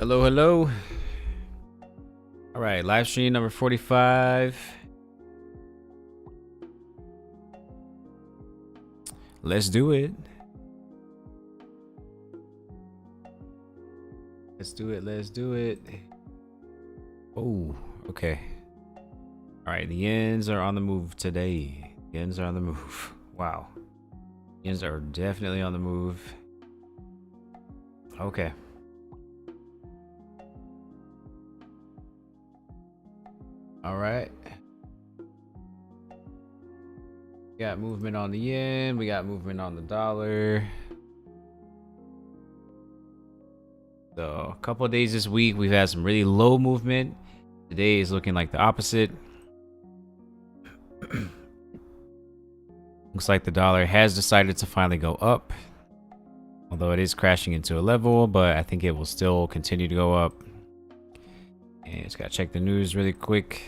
Hello, hello. All right, live stream number 45. Let's do it. Let's do it. Let's do it. Oh, okay. All right, the yens are on the move today. Yens are on the move. Wow. Yens are definitely on the move. Okay. All right. We got movement on the yen. We got movement on the dollar. So a couple of days this week, we've had some really low movement. Today is looking like the opposite. Looks like the dollar has decided to finally go up. Although it is crashing into a level, but I think it will still continue to go up. And just gotta check the news really quick.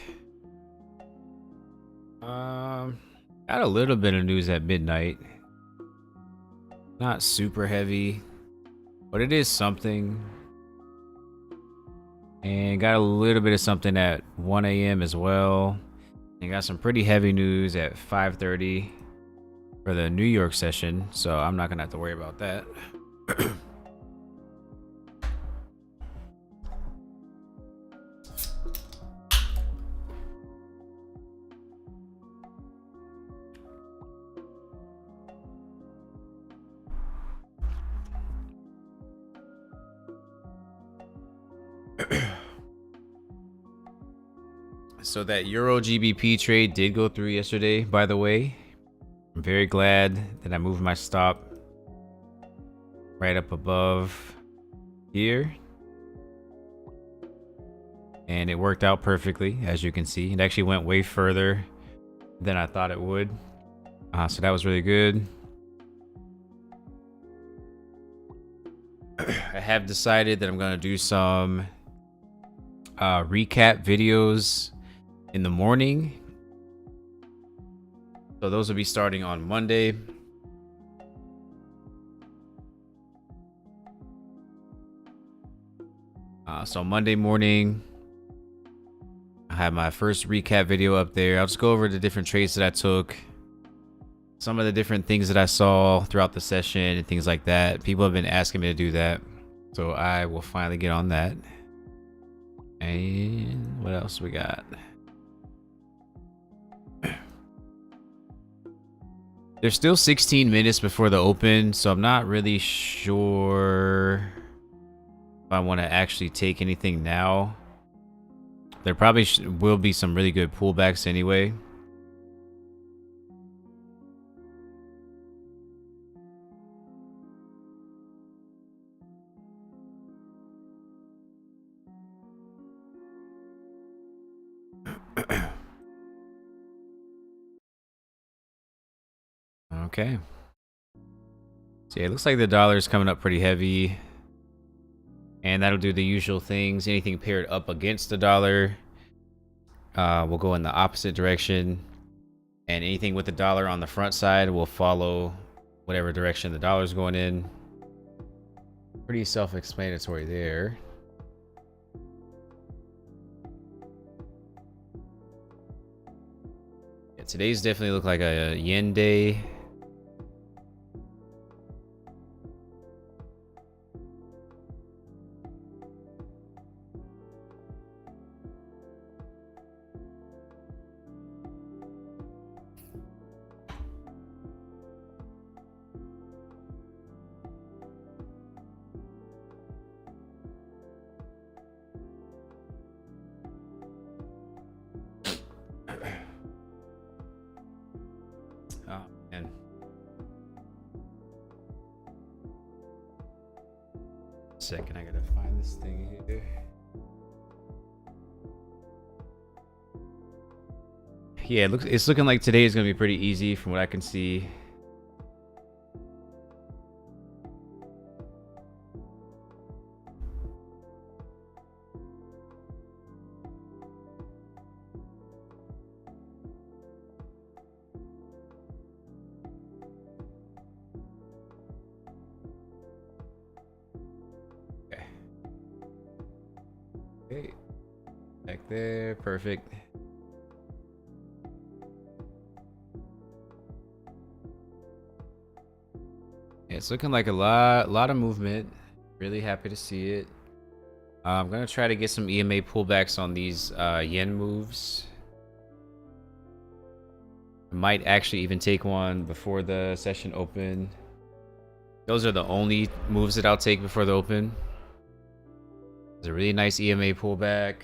Got a little bit of news at midnight. Not super heavy, but it is something. And got a little bit of something at 1 a.m. as well. And got some pretty heavy news at 5:30 for the New York session, so I'm not gonna have to worry about that. So that Euro GBP trade did go through yesterday, by the way. I'm very glad that I moved my stop right up above here. And it worked out perfectly, as you can see. It actually went way further than I thought it would. So that was really good. I have decided that I'm going to do some recap videos in the morning. So those will be starting on Monday. So Monday morning, I have my first recap video up there. I'll just go over the different trades that I took, some of the different things that I saw throughout the session and things like that. People have been asking me to do that, so I will finally get on that. And what else we got? There's still 16 minutes before the open, so I'm not really sure if I want to actually take anything now. There probably will be some really good pullbacks anyway. Okay. So yeah, it looks like the dollar is coming up pretty heavy. And that'll do the usual things. Anything paired up against the dollar will go in the opposite direction. And anything with the dollar on the front side will follow whatever direction the dollar's going in. Pretty self-explanatory there. Yeah, today's definitely look like a yen day. Oh, man. Second, I gotta find this thing here. Yeah, it's looking like today is gonna be pretty easy from what I can see. Okay. Okay. Back there. Perfect. Yeah, it's looking like a lot of movement. Really happy to see it. I'm gonna try to get some EMA pullbacks on these yen moves. I might actually even take one before the session open. Those are the only moves that I'll take before the open. There's a really nice EMA pullback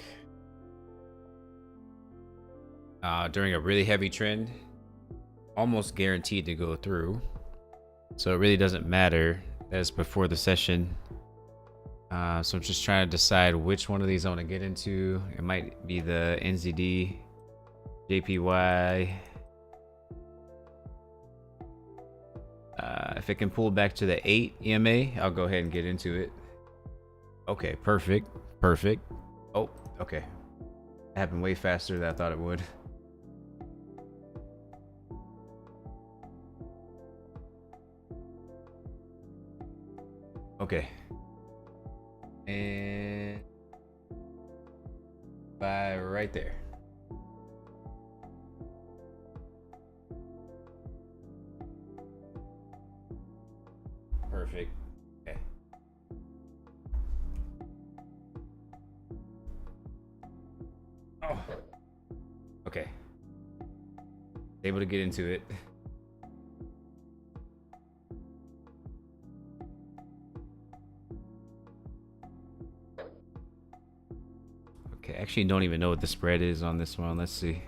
during a really heavy trend. Almost guaranteed to go through. So it really doesn't matter. That's before the session. So I'm just trying to decide which one of these I want to get into. It might be the NZD, JPY. If it can pull back to the 8 EMA, I'll go ahead and get into it. Okay, perfect. Perfect. Oh, okay. It happened way faster than I thought it would. Okay. And buy right there. Perfect. Okay. Oh. Okay. Able to get into it. Okay, actually don't even know what the spread is on this one. Let's see.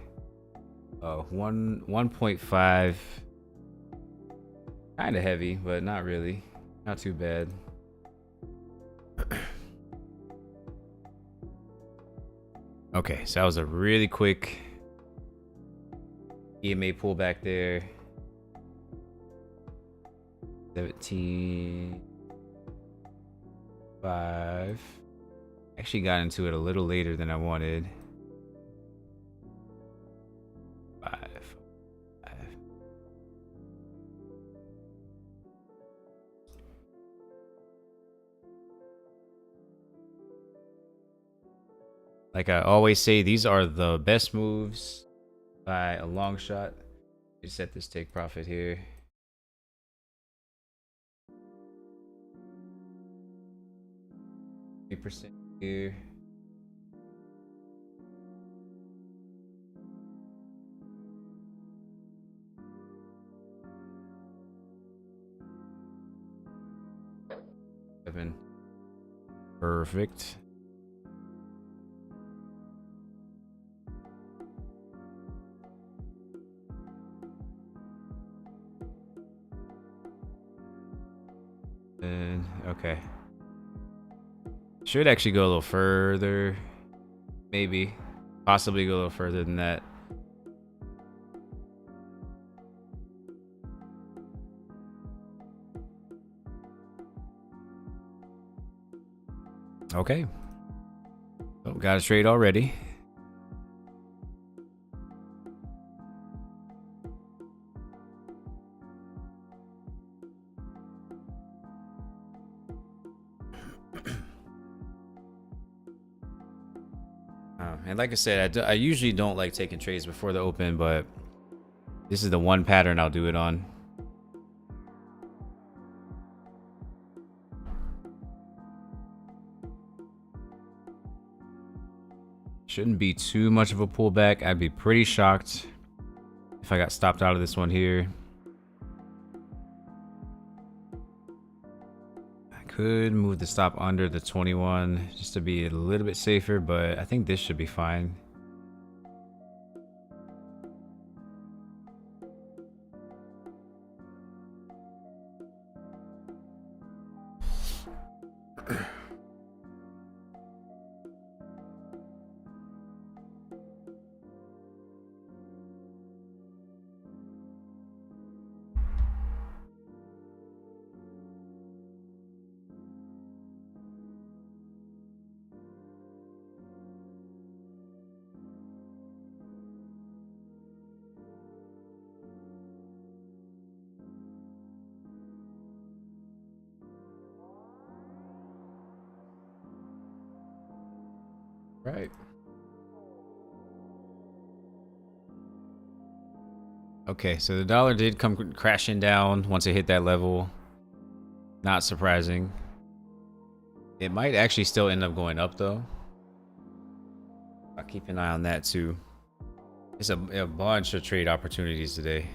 1.5. Kind of heavy, but not really. Not too bad. Okay, so that was a really quick EMA pullback there. 17.5. Actually got into it a little later than I wanted. 5. Like I always say, these are the best moves by a long shot. Just set this take profit here. %, here. Perfect. And okay. Should actually go a little further. Maybe. Possibly go a little further than that. Okay. Oh, got a trade already. And like I said, I usually don't like taking trades before the open, but this is the one pattern I'll do it on. Shouldn't be too much of a pullback. I'd be pretty shocked if I got stopped out of this one here. I could move the stop under the 21 just to be a little bit safer, but I think this should be fine. Right. Okay, so the dollar did come crashing down once it hit that level. Not surprising. It might actually still end up going up though. I'll keep an eye on that too. It's a bunch of trade opportunities today.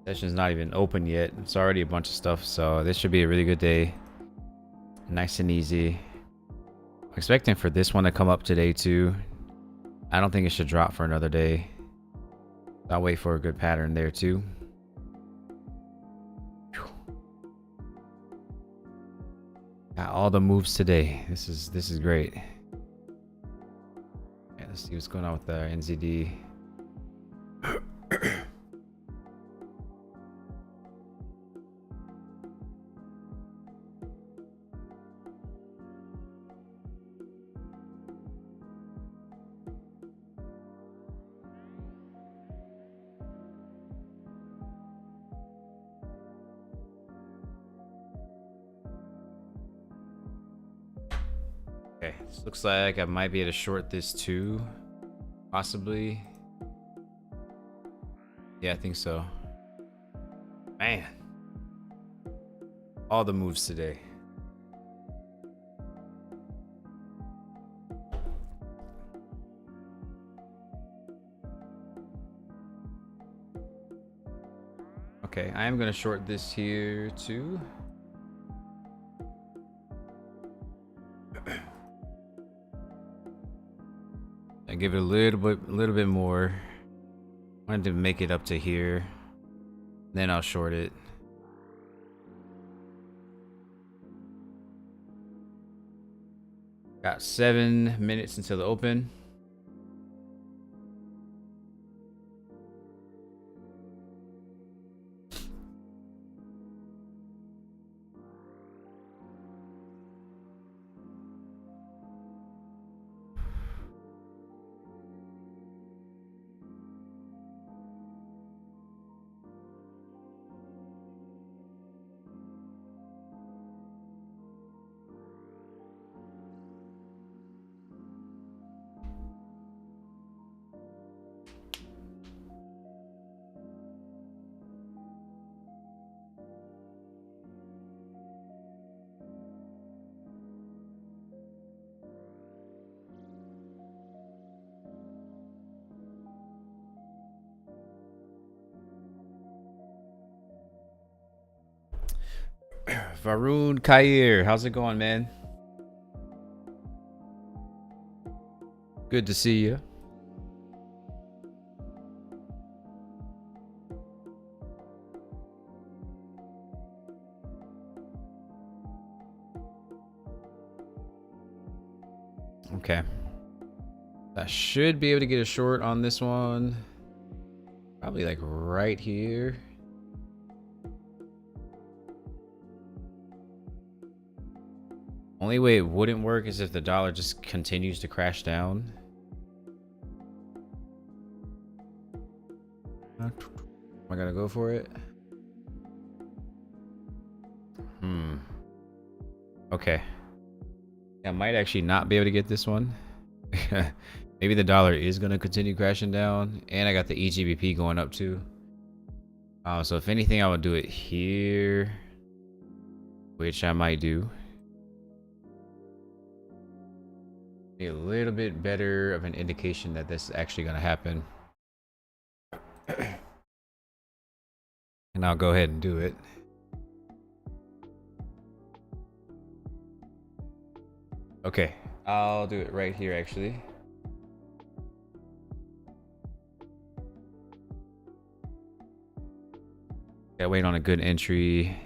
Session's not even open yet. It's already a bunch of stuff, so this should be a really good day. Nice and easy. I'm expecting for this one to come up today too. I don't think it should drop for another day. I'll wait for a good pattern there too. Got all the moves today. This is great. Yeah, let's see what's going on with the NZD. Okay, this looks like I might be able to short this too. Possibly. Yeah, I think so. Man. All the moves today. Okay, I am going to short this here too. I give it a little bit more. I wanted to make it up to here. Then I'll short it. Got 7 minutes until the open. Varun Kair, how's it going, man? Good to see you. Okay. I should be able to get a short on this one. Probably like right here. Only way it wouldn't work is if the dollar just continues to crash down. Am I gonna go for it? Okay. I might actually not be able to get this one. Maybe the dollar is gonna continue crashing down, and I got the EGBP going up too. So if anything, I would do it here, which I might do. Be a little bit better of an indication that this is actually gonna happen. And I'll go ahead and do it. Okay, I'll do it right here actually. Gotta wait on a good entry.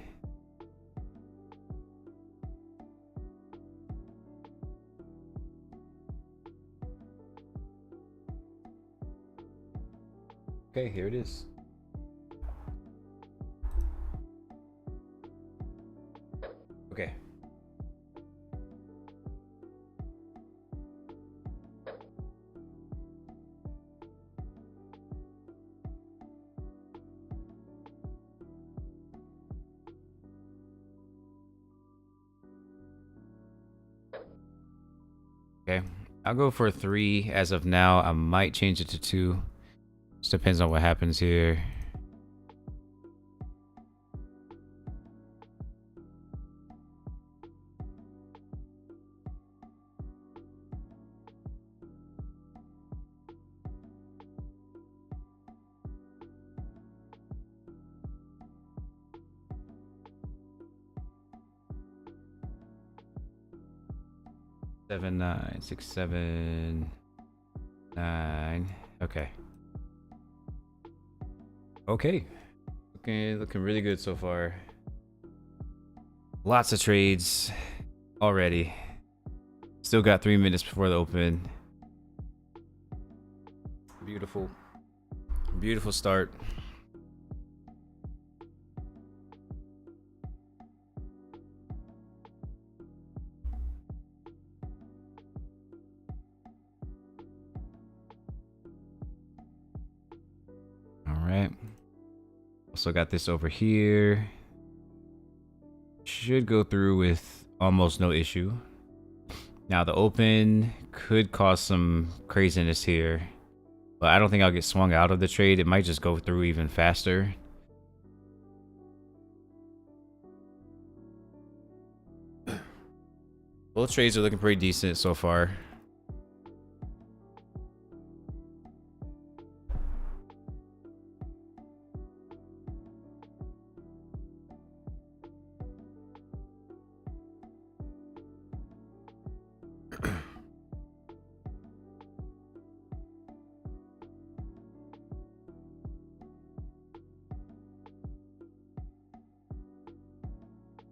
Okay, here it is. Okay. Okay. I'll go for 3 as of now. I might change it to 2. Just depends on what happens here. Seven, 9, 6, 7, 9. Okay. Okay. Looking really good so far. Lots of trades already. Still got 3 minutes before the open. Beautiful. Beautiful start. Alright. Also got this over here. Should go through with almost no issue. Now the open could cause some craziness here. But I don't think I'll get swung out of the trade. It might just go through even faster. Both trades are looking pretty decent so far.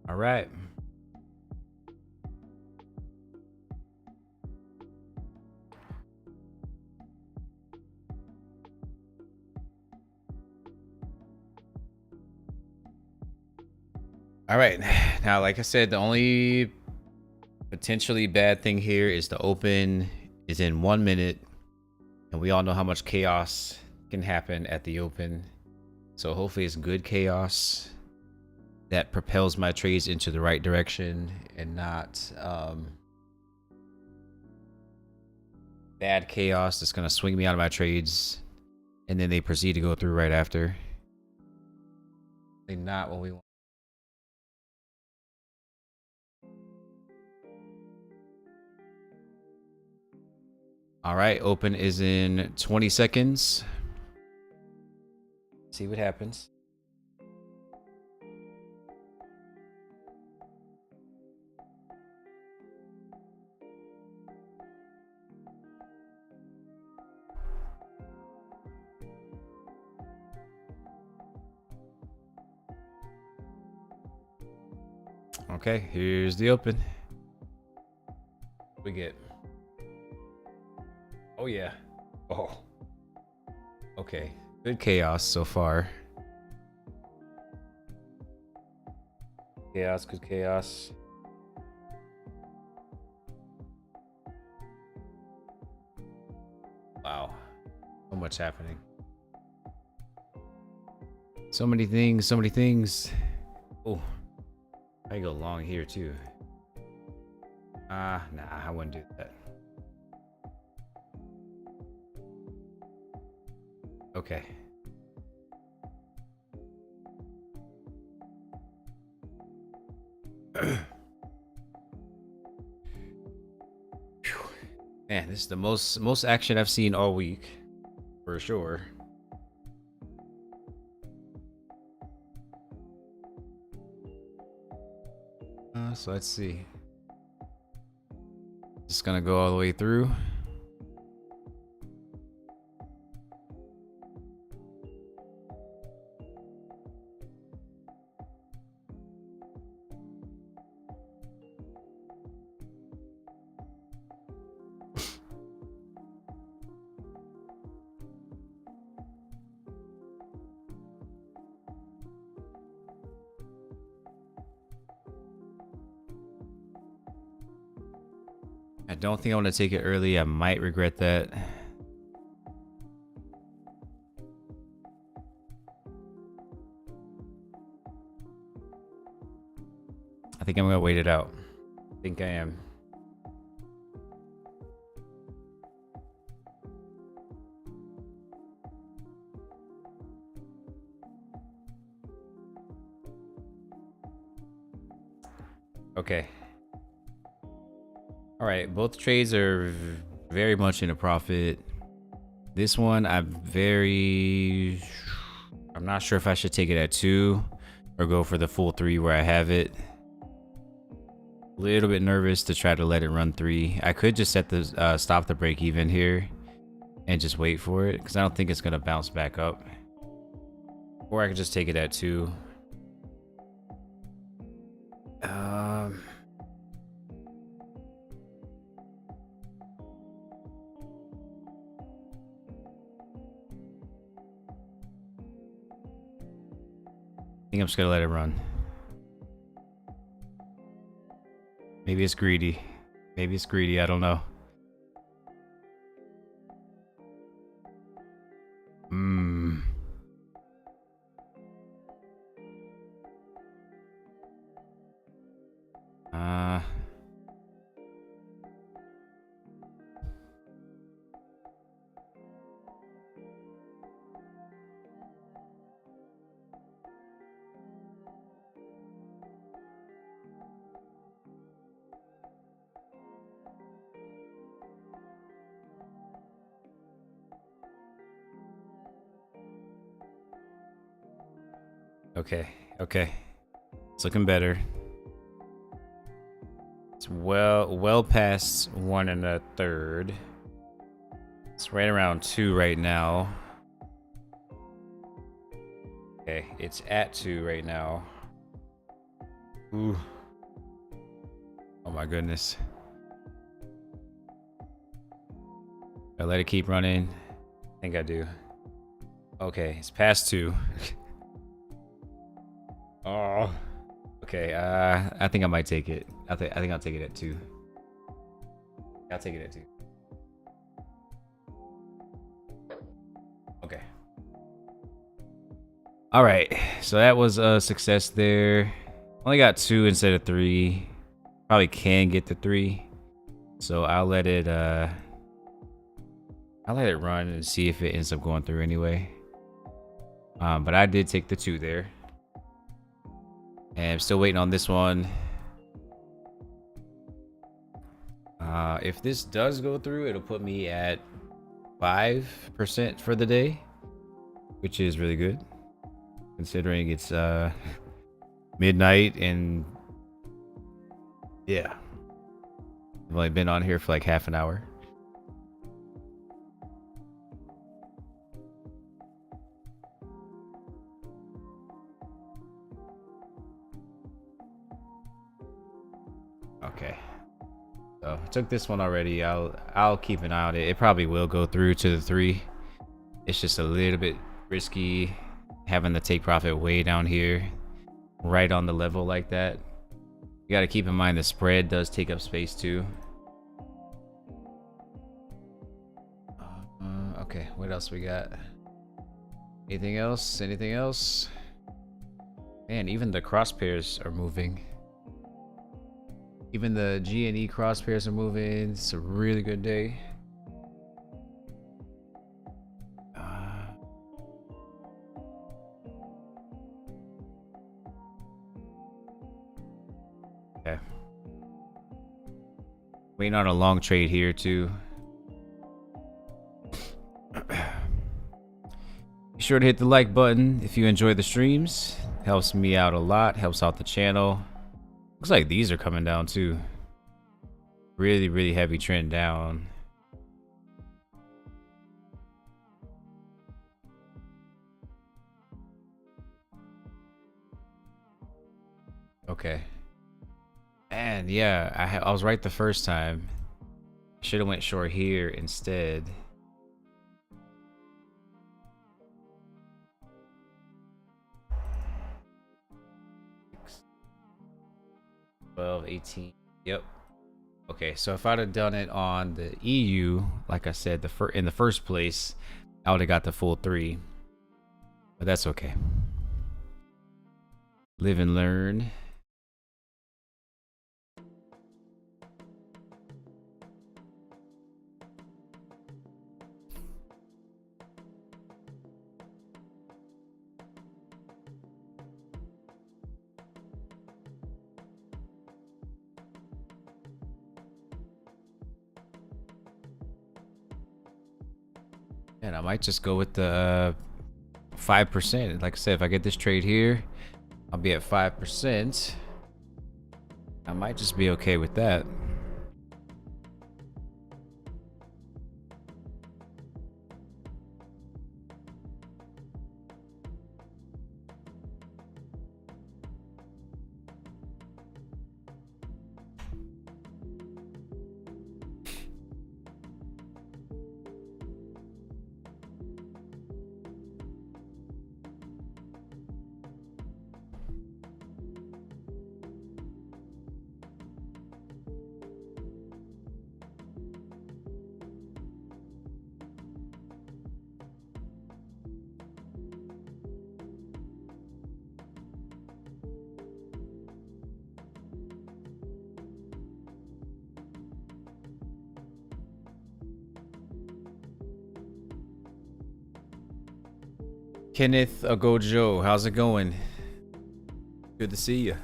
All right. All right. Now, like I said, the only potentially bad thing here is the open is in 1 minute. And we all know how much chaos can happen at the open. So hopefully it's good chaos that propels my trades into the right direction and not bad chaos that's going to swing me out of my trades and then they proceed to go through right after. They're not what we want. All right, open is in 20 seconds. See what happens. Okay, here's the open. What we get? Oh yeah. Oh. Okay. Good chaos so far. Chaos, good chaos. Wow. So much happening. So many things, so many things. Oh. I go long here too. Nah, I wouldn't do that. Okay. Man, this is the most action I've seen all week, for sure. So let's see. Just gonna go all the way through. I don't think I want to take it early. I might regret that. I think I'm gonna wait it out. I think I am. Okay. All right, both trades are very much in a profit. This one, I'm not sure if I should take it at 2 or go for the full 3 where I have it. A little bit nervous to try to let it run 3. I could just set the stop the break even here and just wait for it because I don't think it's gonna bounce back up. Or I could just take it at 2. I think I'm just gonna let it run. Maybe it's greedy. Maybe it's greedy, I don't know. Okay. It's looking better. It's well past 1 1/3. It's right around 2 right now. Okay, it's at 2 right now. Ooh. Oh my goodness. I let it keep running. I think I do. Okay, it's past 2. Oh. Okay, I think I might take it. I think I'll take it at 2. I'll take it at 2. Okay. All right, so that was a success there. Only got 2 instead of 3. Probably can get the 3. So I'll let it run and see if it ends up going through anyway. But I did take the 2 there. And I'm still waiting on this one. If this does go through, it'll put me at 5% for the day, which is really good considering it's midnight and yeah, I've only been on here for like half an hour. Okay, so I took this one already. I'll keep an eye on it. It probably will go through to the 3. It's just a little bit risky having the take profit way down here, right on the level like that. You got to keep in mind the spread does take up space too. Okay, what else we got? Anything else? Anything else? Man, even the crosspairs are moving. Even the G and E crosspairs are moving. It's a really good day. Okay. Waiting on a long trade here too. Be sure to hit the like button if you enjoy the streams. Helps me out a lot. Helps out the channel. Looks like these are coming down too. Really heavy trend down. Okay. And yeah, I was right the first time. Should have went short here instead. $12, $18. Yep. Okay, so if I'd have done it on the EU, like I said, in the first place, I would have got the full 3. But that's okay. Live and learn. And I might just go with the 5%. Like I said, if I get this trade here, I'll be at 5%. I might just be okay with that. Kenneth Agojo, how's it going? Good to see you.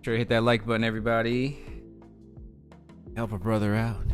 Sure to hit that like button, everybody. Help a brother out.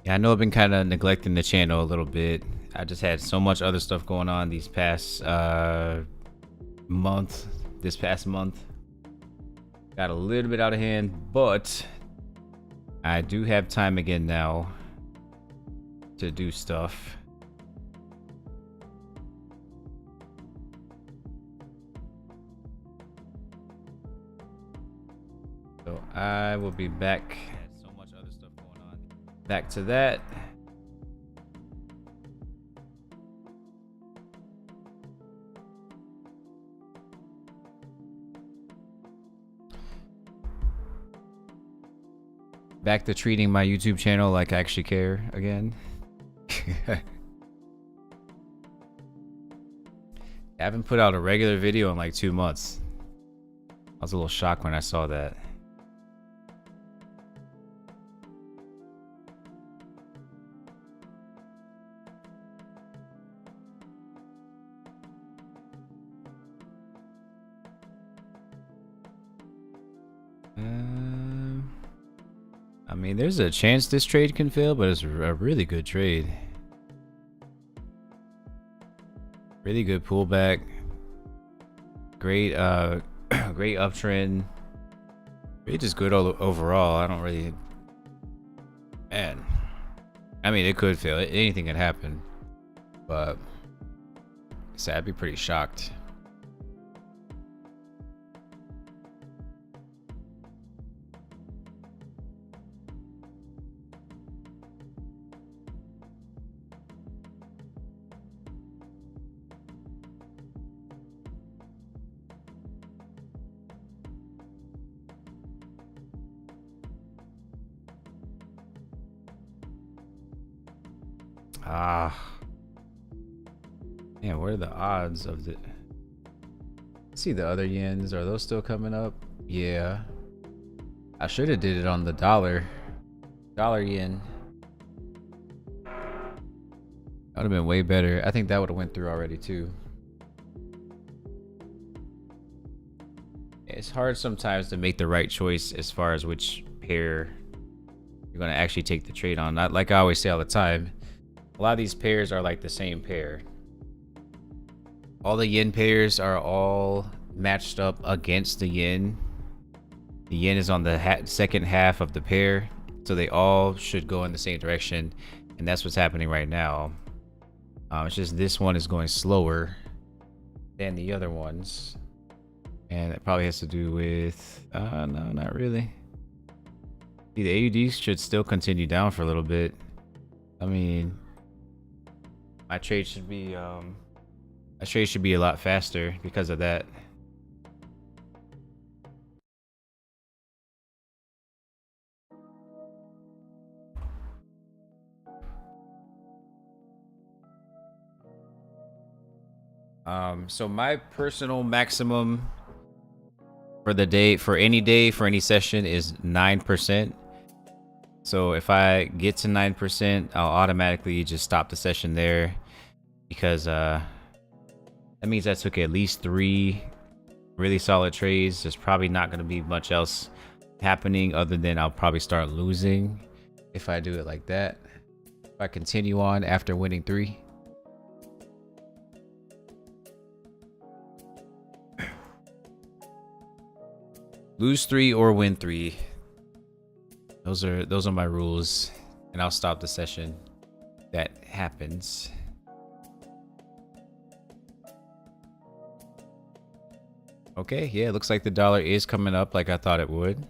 Yeah, I know I've been kind of neglecting the channel a little bit. I just had so much other stuff going on these past month. This past month got a little bit out of hand, but I do have time again now to do stuff. So I will be back. So much other stuff going on. Back to that. Back to treating my YouTube channel like I actually care again. I haven't put out a regular video in like 2 months. I was a little shocked when I saw that. I mean, there's a chance this trade can fail, but it's a really good trade. Really good pullback. Great, great uptrend. Really just good overall. I don't really, man. I mean, it could fail. Anything could happen, but I'd be pretty shocked. Man, what are the odds of the... See the other yens. Are those still coming up? Yeah. I should have did it on the dollar yen. That would have been way better. I think that would have went through already too. It's hard sometimes to make the right choice as far as which pair you're going to actually take the trade on. Not like I always say all the time. A lot of these pairs are like the same pair. All the yen pairs are all matched up against the yen. The yen is on the second half of the pair, so they all should go in the same direction, and that's what's happening right now. It's just this one is going slower than the other ones, and it probably has to do with no, not really. See, the AUD should still continue down for a little bit. I mean, my trade should be a lot faster because of that. So my personal maximum for the day, for any session, is 9%. So if I get to 9%, I'll automatically just stop the session there, because that means I took at least 3 really solid trades. There's probably not going to be much else happening other than I'll probably start losing if I do it like that. If I continue on after winning 3. Lose 3 or win 3. Those are my rules, and I'll stop the session. That happens. Okay, yeah, it looks like the dollar is coming up like I thought it would.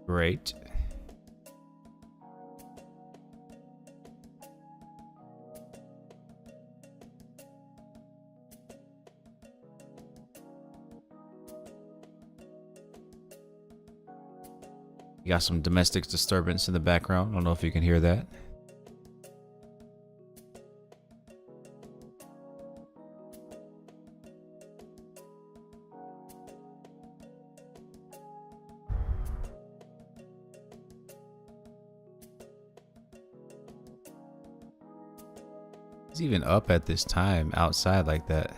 Great. You got some domestic disturbance in the background. I don't know if you can hear that. It's even up at this time outside like that.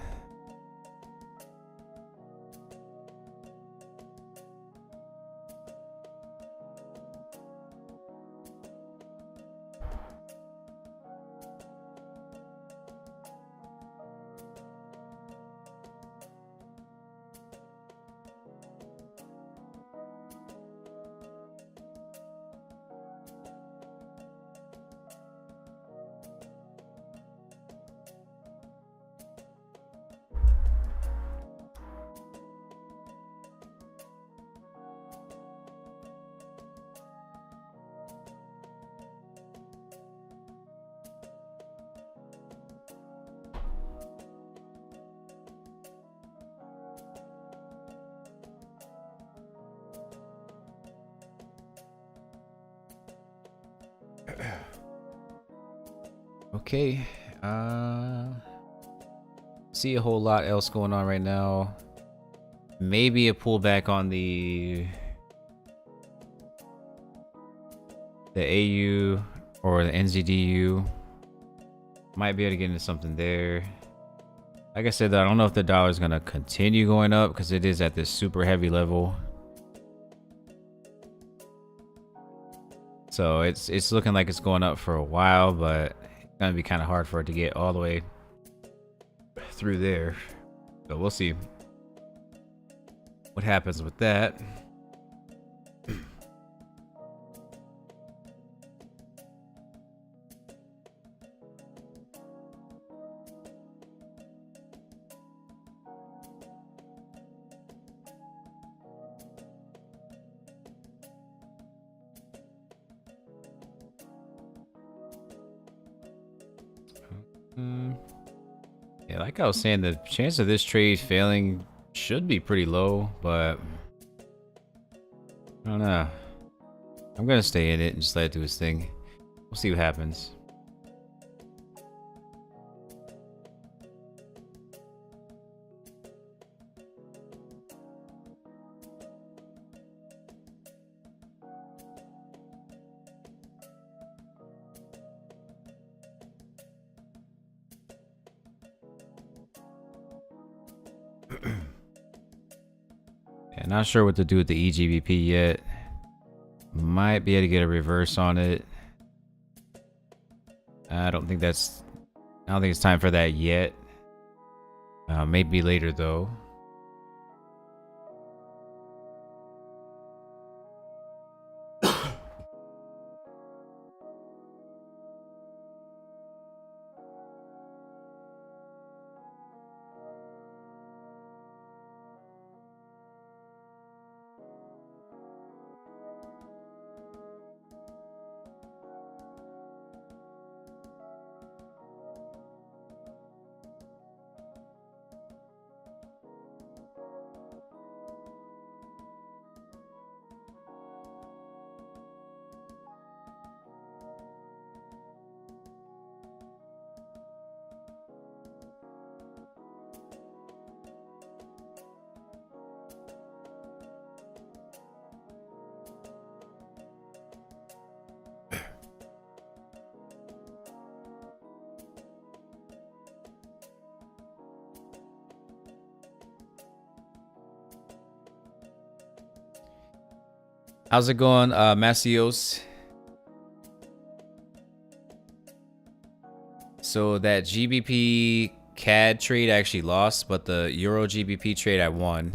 Okay, see a whole lot else going on right now. Maybe a pullback on the AU or the NZDU. Might be able to get into something there. Like I said, I don't know if the dollar is gonna continue going up because it is at this super heavy level. So it's looking like it's going up for a while, but it's gonna be kind of hard for it to get all the way through there. So we'll see what happens with that. Yeah, like I was saying, the chance of this trade failing should be pretty low, but I don't know. I'm gonna stay in it and just let it do its thing. We'll see what happens. Yeah, not sure what to do with the EGBP yet. Might be able to get a reverse on it. don't think that's. I don't think it's time for that yet. Maybe later though. How's it going, Masios? So that GBP CAD trade I actually lost, but the Euro GBP trade I won.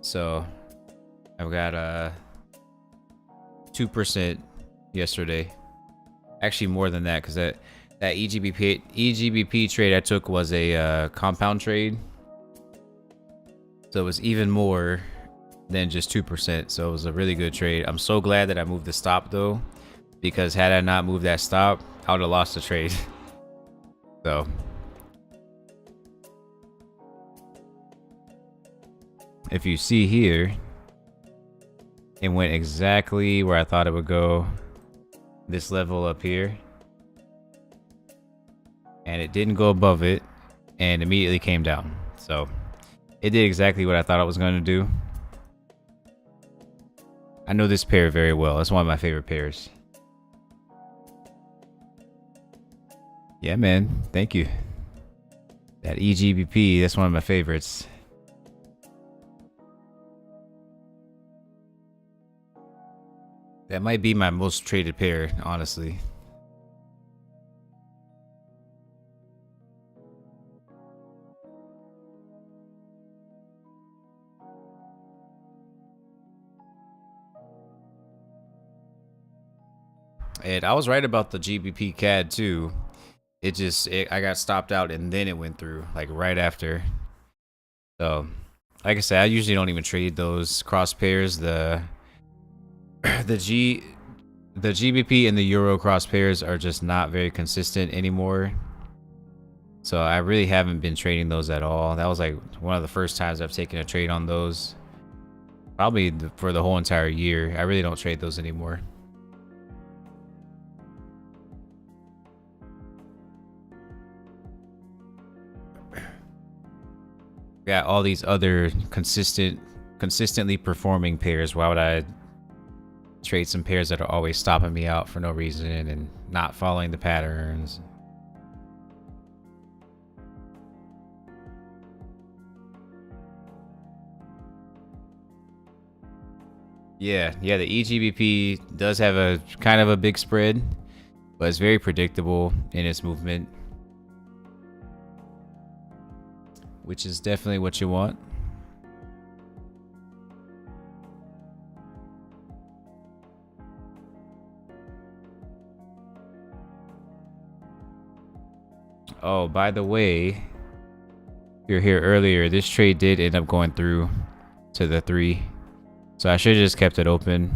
So I've got 2% yesterday. Actually more than that, because that EGBP trade I took was a compound trade. So it was even more than just 2%. So it was a really good trade. I'm so glad that I moved the stop though, because had I not moved that stop, I would have lost the trade. So if you see here, it went exactly where I thought it would go. This level up here, and it didn't go above it, and immediately came down. So it did exactly what I thought it was going to do. I know this pair very well. It's one of my favorite pairs. Yeah, man. Thank you. That EGBP, that's one of my favorites. That might be my most traded pair, honestly. And I was right about the GBP CAD too. I got stopped out and then it went through like right after. So, like I said, I usually don't even trade those cross pairs. The GBP and the Euro cross pairs are just not very consistent anymore. So I really haven't been trading those at all. That was like one of the first times I've taken a trade on those. Probably for the whole entire year. I really don't trade those anymore. Got all these other consistently performing pairs. Why would I trade some pairs that are always stopping me out for no reason and not following the patterns? Yeah, the EGBP does have a kind of a big spread, but it's very predictable in its movement, which is definitely what you want. Oh, by the way, if you're here earlier, this trade did end up going through to the 3. So I should have just kept it open.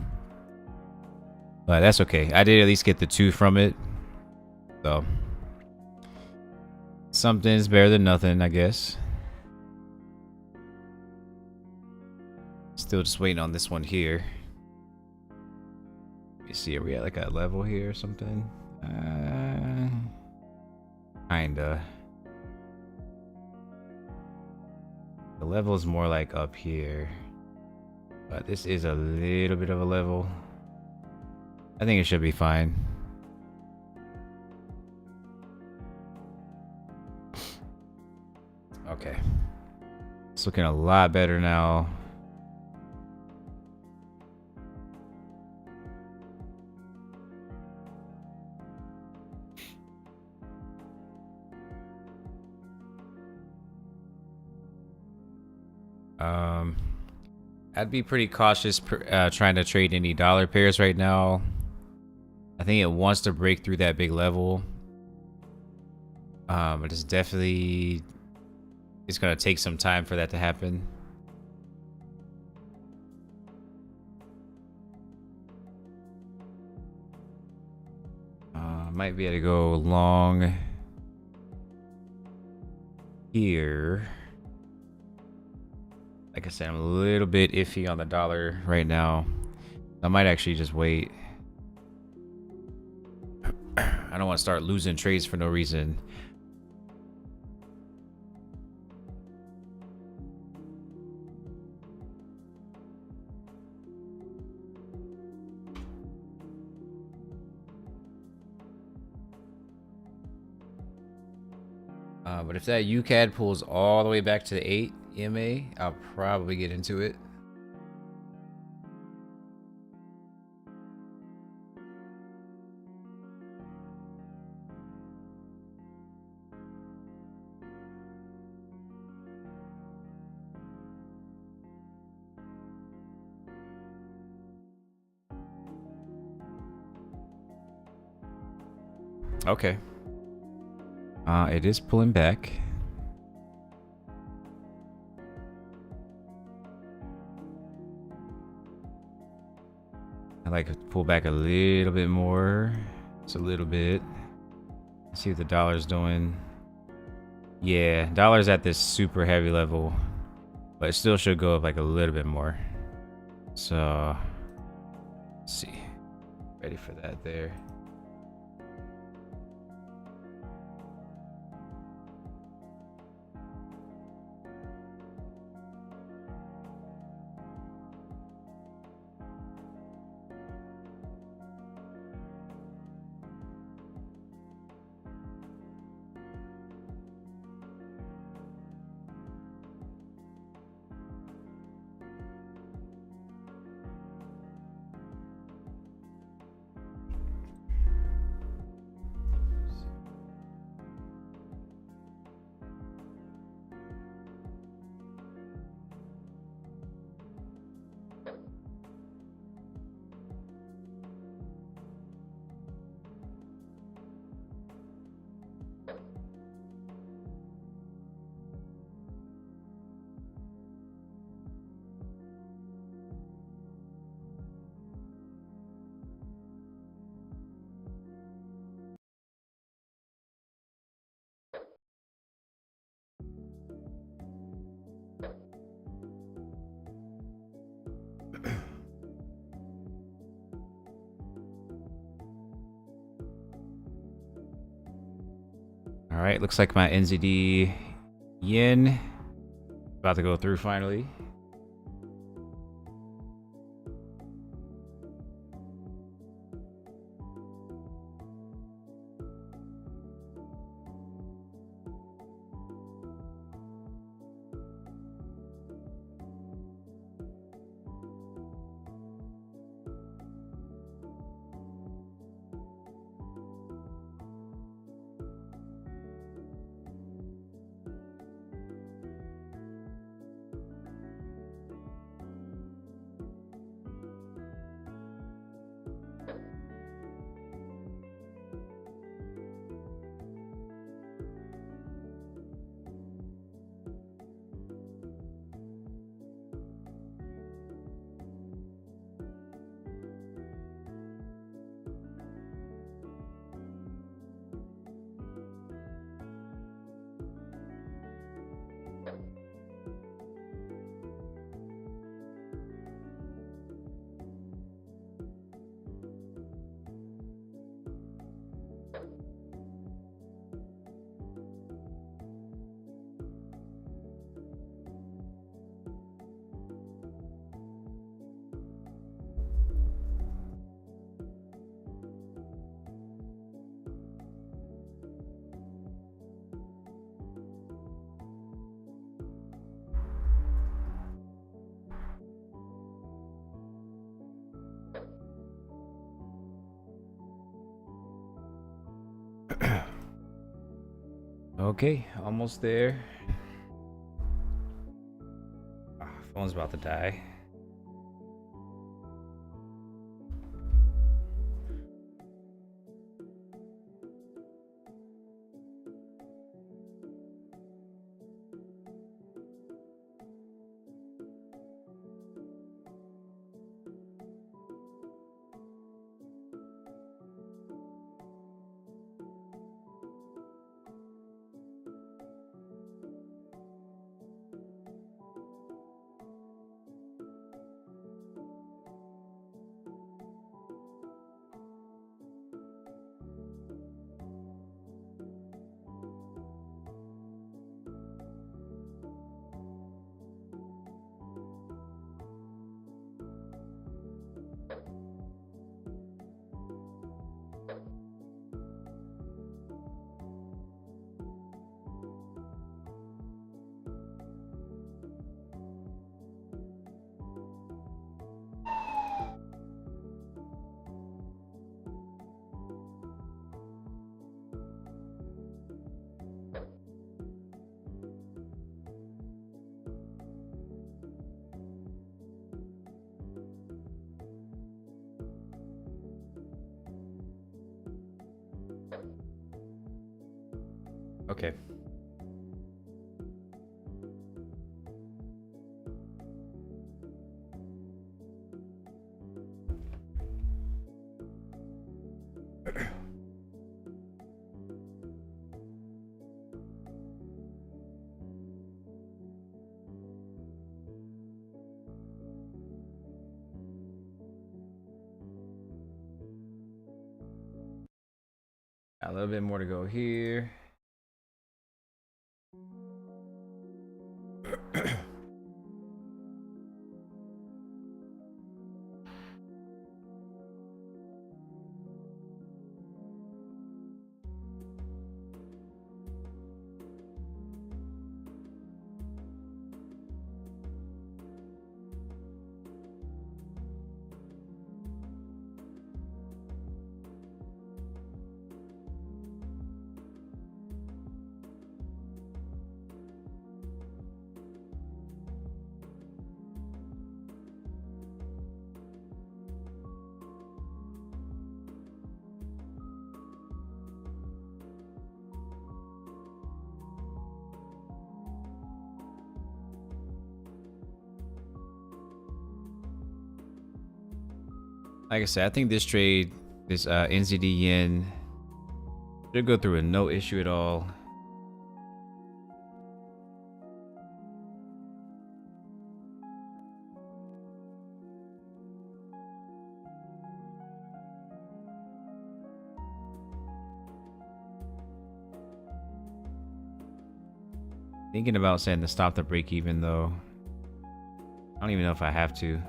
But that's okay. I did at least get the 2 from it. So something's better than nothing, I guess. Still just waiting on this one here. Let me see, are we at like a level here or something? Kinda. The level is more like up here. But this is a little bit of a level. I think it should be fine. Okay. It's looking a lot better now. Um, I'd be pretty cautious trying to trade any dollar pairs right now. I think it wants to break through that big level. But it's definitely, it's gonna take some time for that to happen. Might be able to go long here. Like I said, I'm a little bit iffy on the dollar right now. I might actually just wait. I don't want to start losing trades for no reason. But if that UCAD pulls all the way back to the 8 EMA, I'll probably get into it. Okay. It is pulling back. I like to pull back a little bit more. Just a little bit. Let's see what the dollar's doing. Yeah, dollar's at this super heavy level, but it still should go up like a little bit more. So, let's see. Ready for that there. All right, looks like my NZD yen about to go through finally. Okay, almost there. Someone's about to die. Okay. A little bit more to go here. Like I said, I think this trade, this NZD yen, should go through with no issue at all. Thinking about saying to stop the break even though. I don't even know if I have to.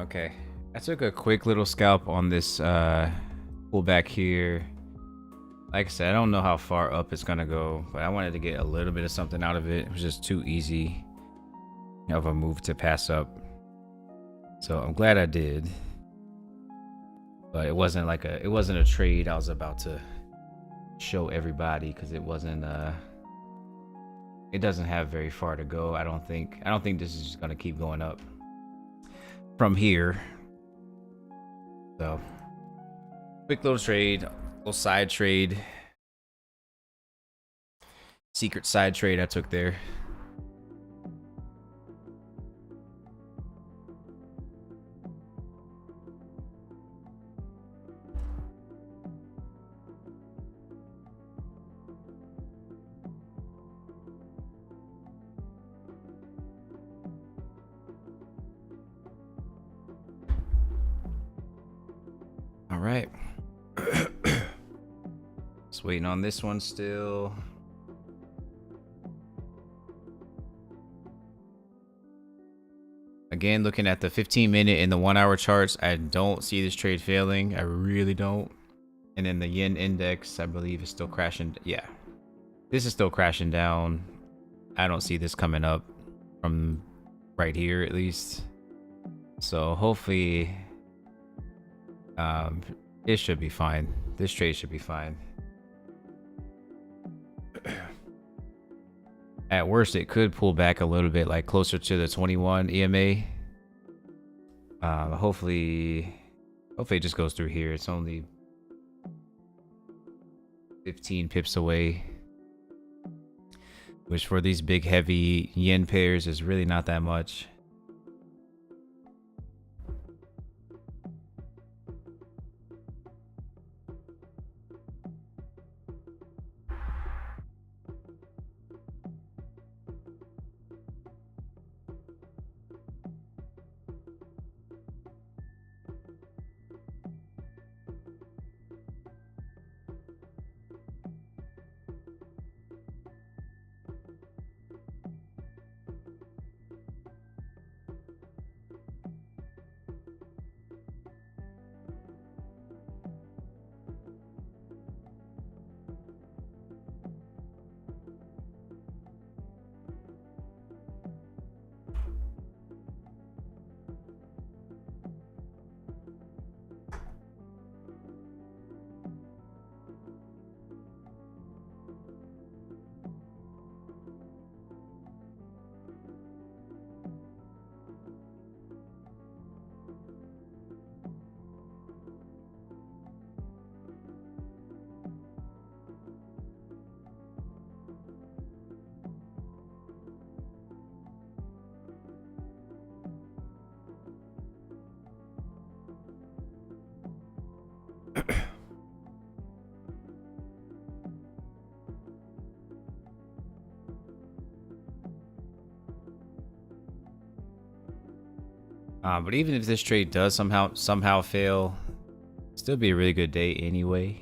Okay. I took a quick little scalp on this pullback here. Like I said, I don't know how far up it's gonna go, but I wanted to get a little bit of something out of it. It was just too easy of a move to pass up. So I'm glad I did. But it wasn't a trade I was about to show everybody, because it wasn't it doesn't have very far to go. I don't think this is just gonna keep going up from here. So quick little trade, little side trade, secret side trade I took there. All right. Just waiting on this one still. Again, looking at the 15-minute and the 1-hour charts, I don't see this trade failing. I really don't. And then the yen index, I believe, is still crashing. Yeah, this is still crashing down. I don't see this coming up from right here, at least. So hopefully, it should be fine. This trade should be fine. At worst, it could pull back a little bit, like closer to the 21 EMA. Hopefully it just goes through here. It's only 15 pips away, which for these big heavy yen pairs is really not that much. But even if this trade does somehow fail, still be a really good day anyway.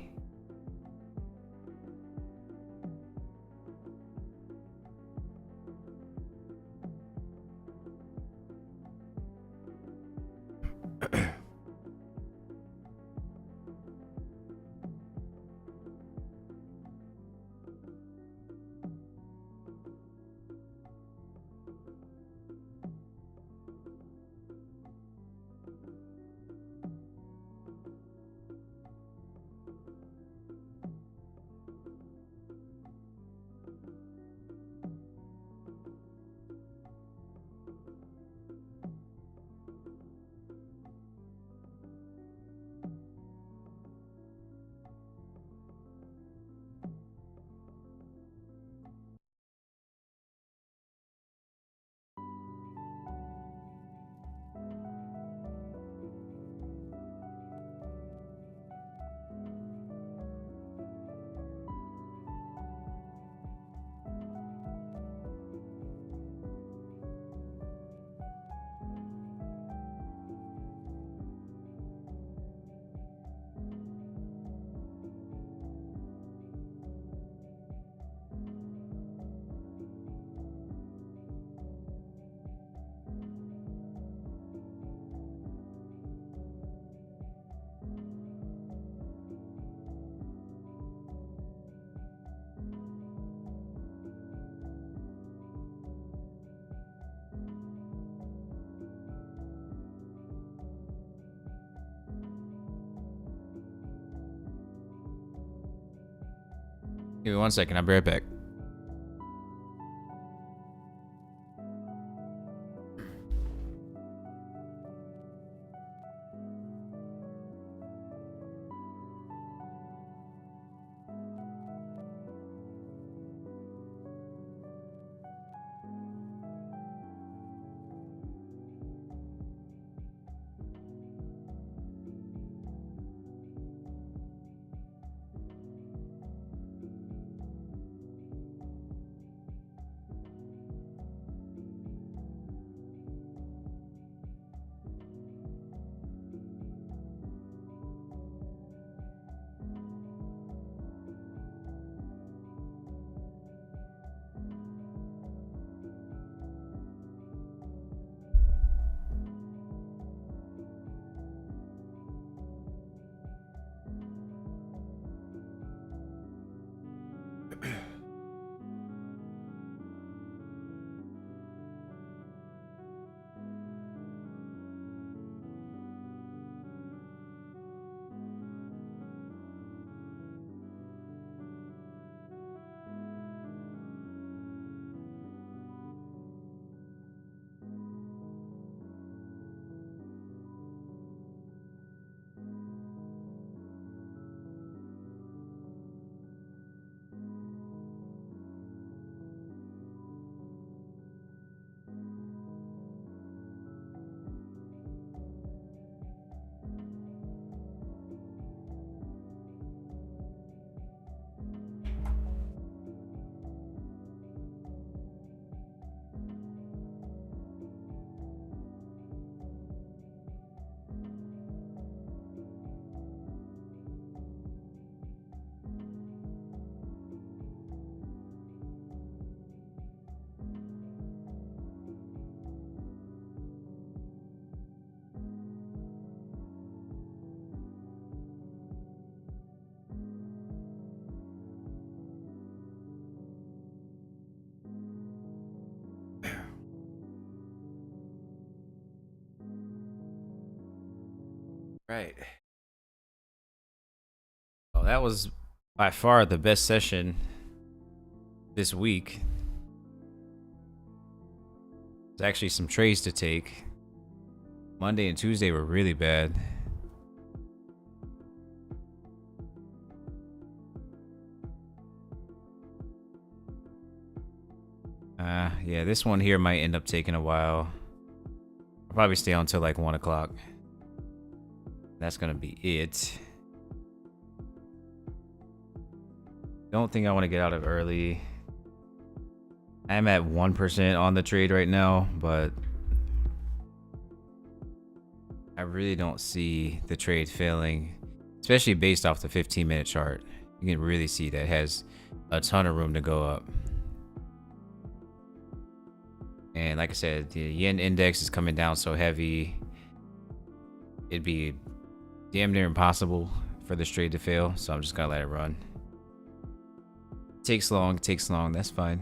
Give me 1 second. I'll be right back. Right. Well, that was by far the best session this week. There's actually some trades to take. Monday and Tuesday were really bad. Yeah, this one here might end up taking a while. I'll probably stay on until like 1 o'clock. That's gonna be it. Don't think I want to get out of early. I'm at 1% on the trade right now, but I really don't see the trade failing, especially based off the 15-minute chart. You can really see that it has a ton of room to go up. And like I said, the yen index is coming down so heavy, it'd be damn near impossible for this trade to fail. So I'm just gonna let it run. Takes long, that's fine.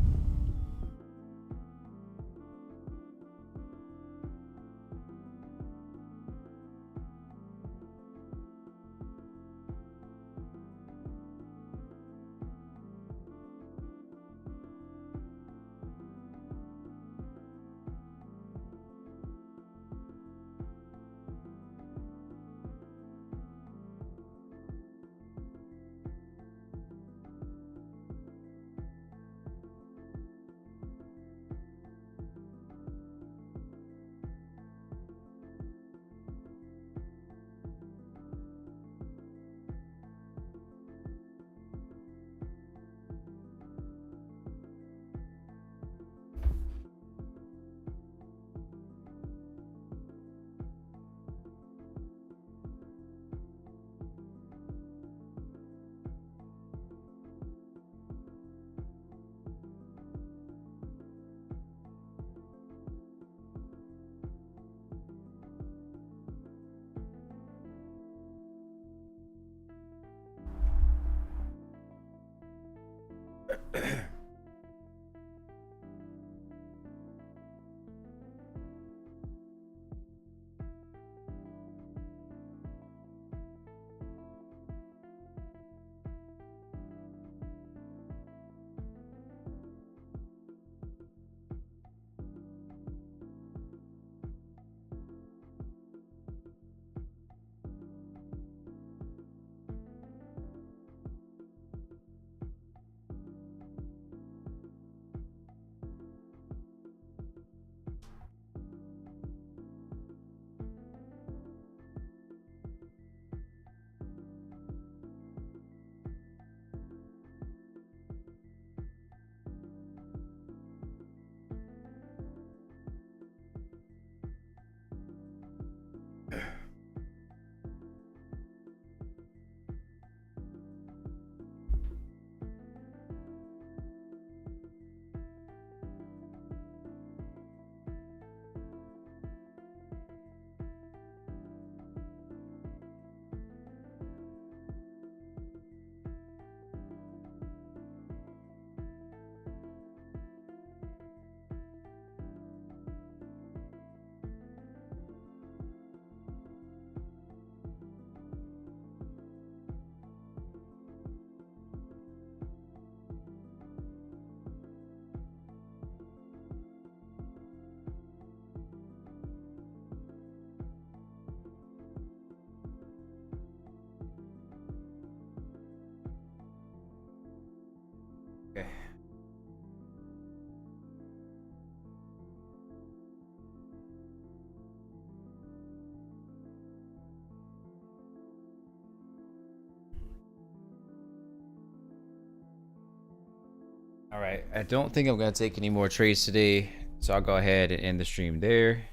All right, I don't think I'm gonna take any more trades today, so I'll go ahead and end the stream there.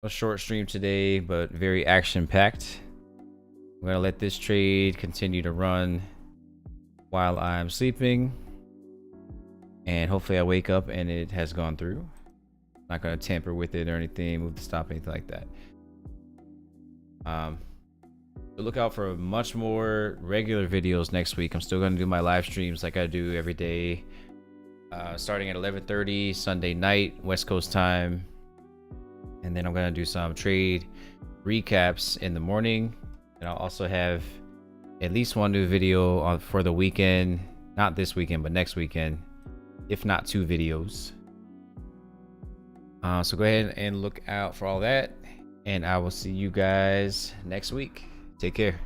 A short stream today, but very action-packed. I'm gonna let this trade continue to run while I'm sleeping, and hopefully I wake up and it has gone through. Not gonna tamper with it or anything, move the stop, anything like that. So look out for much more regular videos next week. I'm still gonna do my live streams like I do every day, starting at 11:30 Sunday night West Coast time, and then I'm gonna do some trade recaps in the morning, and I'll also have at least one new video for the weekend, not this weekend but next weekend, if not 2 videos. So go ahead and look out for all that, and I will see you guys next week. Take care.